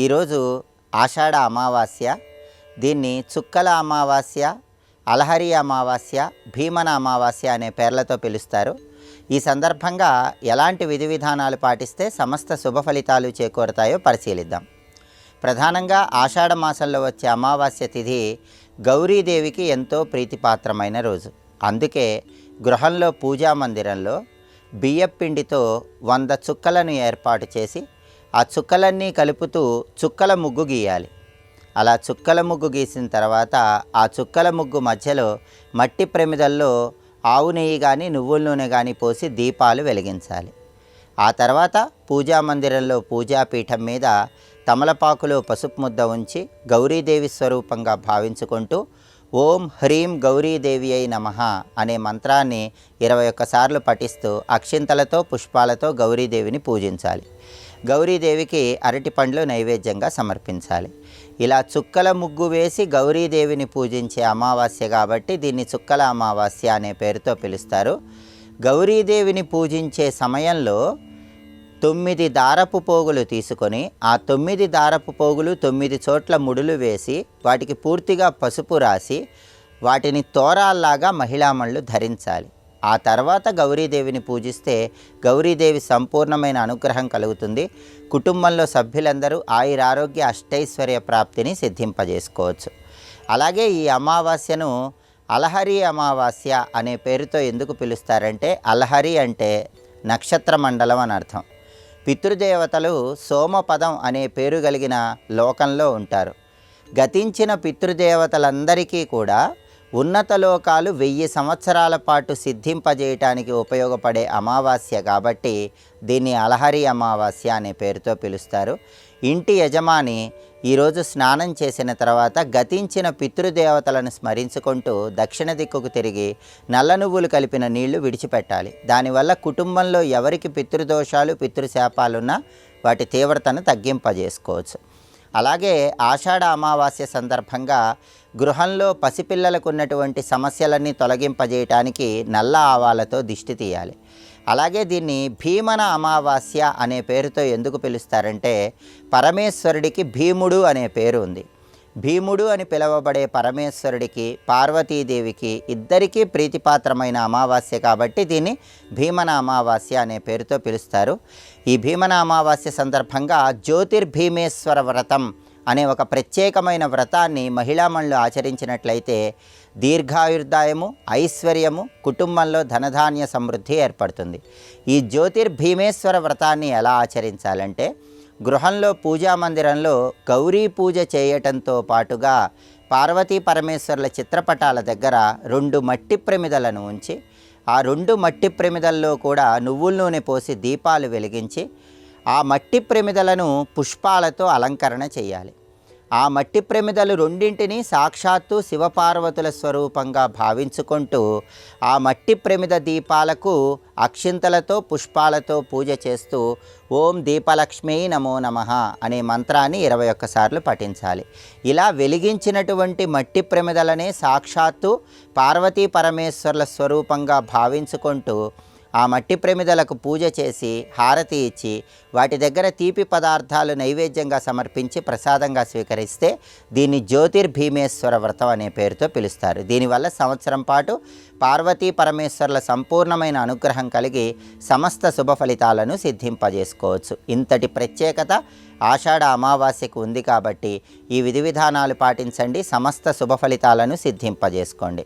ఈరోజు ఆషాఢ అమావాస్య. దీన్ని చుక్కల అమావాస్య, అలహరి అమావాస్య, భీమన అమావాస్య అనే పేర్లతో పిలుస్తారు. ఈ సందర్భంగా ఎలాంటి విధి విధానాలు పాటిస్తే సమస్త శుభ ఫలితాలు చేకూరుతాయో పరిశీలిద్దాం. ప్రధానంగా ఆషాఢ మాసంలో వచ్చే అమావాస్య తిథి గౌరీదేవికి ఎంతో ప్రీతిపాత్రమైన రోజు. అందుకే గృహంలో పూజా మందిరంలో బియ్యపిండితో 100 చుక్కలను ఏర్పాటు చేసి ఆ చుక్కలన్నీ కలుపుతూ చుక్కల ముగ్గు గీయాలి. అలా చుక్కల ముగ్గు గీసిన తర్వాత ఆ చుక్కల ముగ్గు మధ్యలో మట్టి ప్రమిదల్లో ఆవు నెయ్యి కానీ నువ్వుల నూనె కానీ పోసి దీపాలు వెలిగించాలి. ఆ తర్వాత పూజా మందిరంలో పూజాపీఠం మీద తమలపాకులో పసుపు ముద్ద ఉంచి గౌరీదేవి స్వరూపంగా భావించుకుంటూ ఓం హ్రీం గౌరీదేవి అయి నమః అనే మంత్రాన్ని 21 సార్లు పఠిస్తూ అక్షింతలతో పుష్పాలతో గౌరీదేవిని పూజించాలి. గౌరీదేవికి అరటి పండ్లు నైవేద్యంగా సమర్పించాలి. ఇలా చుక్కల ముగ్గు వేసి గౌరీదేవిని పూజించే అమావాస్య కాబట్టి దీన్ని చుక్కల అమావాస్య అనే పేరుతో పిలుస్తారు. గౌరీదేవిని పూజించే సమయంలో 9 దారపు పోగులు తీసుకొని ఆ 9 దారపు పోగులు 9 చోట్ల ముడులు వేసి వాటికి పూర్తిగా పసుపు రాసి వాటిని తోరాల్లాగా మహిళామణులు ధరించాలి. ఆ తర్వాత గౌరీదేవిని పూజిస్తే గౌరీదేవి సంపూర్ణమైన అనుగ్రహం కలుగుతుంది. కుటుంబంలో సభ్యులందరూ ఆయురారోగ్య అష్టైశ్వర్య ప్రాప్తిని సిద్ధింపజేసుకోవచ్చు. అలాగే ఈ అమావాస్యను అలహరి అమావాస్య అనే పేరుతో ఎందుకు పిలుస్తారంటే అలహరి అంటే నక్షత్ర మండలం అని అర్థం. పితృదేవతలు సోమపదం అనే పేరు కలిగిన లోకంలో ఉంటారు. గతించిన పితృదేవతలందరికీ కూడా ఉన్నత లోకాలు 1000 సంవత్సరాల పాటు సిద్ధింపజేయటానికి ఉపయోగపడే అమావాస్య కాబట్టి దీన్ని అలహరి అమావాస్య అనే పేరుతో పిలుస్తారు. ఇంటి యజమాని ఈరోజు స్నానం చేసిన తర్వాత గతించిన పితృదేవతలను స్మరించుకుంటూ దక్షిణ దిక్కుకు తిరిగి నల్ల నువ్వులు కలిపిన నీళ్లు విడిచిపెట్టాలి. దానివల్ల కుటుంబంలో ఎవరికి పితృదోషాలు పితృశాపాలున్నా వాటి తీవ్రతను తగ్గింపజేసుకోవచ్చు. అలాగే ఆషాఢ అమావాస్య సందర్భంగా గృహంలో పసిపిల్లలకు ఉన్నటువంటి సమస్యలన్నీ తొలగింపజేయటానికి నల్ల ఆవాలతో దిష్టి తీయాలి. అలాగే దీన్ని భీమన అమావాస్య అనే పేరుతో ఎందుకు పిలుస్తారంటే పరమేశ్వరుడికి భీముడు అనే పేరు ఉంది. భీముడు అని పిలువబడే పరమేశ్వరుడికి పార్వతీదేవికి ఇద్దరికీ ప్రీతిపాత్రమైన అమావాస్య కాబట్టి దీన్ని భీమన అమావాస్య అనే పేరుతో పిలుస్తారు. ఈ భీమన అమావాస్య సందర్భంగా జ్యోతిర్భీమేశ్వర వ్రతం అనే ఒక ప్రత్యేకమైన వ్రతాన్ని మహిళామణులు ఆచరించినట్లయితే దీర్ఘాయుర్దాయము, ఐశ్వర్యము, కుటుంబంలో ధనధాన్య సమృద్ధి ఏర్పడుతుంది. ఈ జ్యోతిర్భీమేశ్వర వ్రతాన్ని ఎలా ఆచరించాలంటే గృహంలో పూజా మందిరంలో గౌరీ పూజ చేయటంతో పాటుగా పార్వతీ పరమేశ్వరుల చిత్రపటాల దగ్గర 2 మట్టి ప్రమిదలను ఉంచి ఆ 2 మట్టి ప్రమిదల్లో కూడా నువ్వుల నూనె పోసి దీపాలు వెలిగించి ఆ మట్టి ప్రమిదలను పుష్పాలతో అలంకరణ చేయాలి. ఆ మట్టి ప్రమిదలు రెండింటినీ సాక్షాత్తు శివపార్వతుల స్వరూపంగా భావించుకుంటూ ఆ మట్టి ప్రమిద దీపాలకు అక్షింతలతో పుష్పాలతో పూజ చేస్తూ ఓం దీపలక్ష్మీ నమో నమః అనే మంత్రాన్ని 21 సార్లు పఠించాలి. ఇలా వెలిగించినటువంటి మట్టి ప్రమిదలనే సాక్షాత్తు పార్వతీ పరమేశ్వరుల స్వరూపంగా భావించుకుంటూ ఆ మట్టి ప్రమిదలకు పూజ చేసి హారతి ఇచ్చి వాటి దగ్గర తీపి పదార్థాలు నైవేద్యంగా సమర్పించి ప్రసాదంగా స్వీకరిస్తే దీన్ని జ్యోతిర్భీమేశ్వర వ్రతం అనే పేరుతో పిలుస్తారు. దీనివల్ల సంవత్సరం పాటు పార్వతీ పరమేశ్వరుల సంపూర్ణమైన అనుగ్రహం కలిగి సమస్త శుభ ఫలితాలను సిద్ధింపజేసుకోవచ్చు. ఇంతటి ప్రత్యేకత ఆషాఢ అమావాస్యకు ఉంది కాబట్టి ఈ విధి విధానాలు పాటించండి. సమస్త శుభ ఫలితాలను సిద్ధింపజేసుకోండి.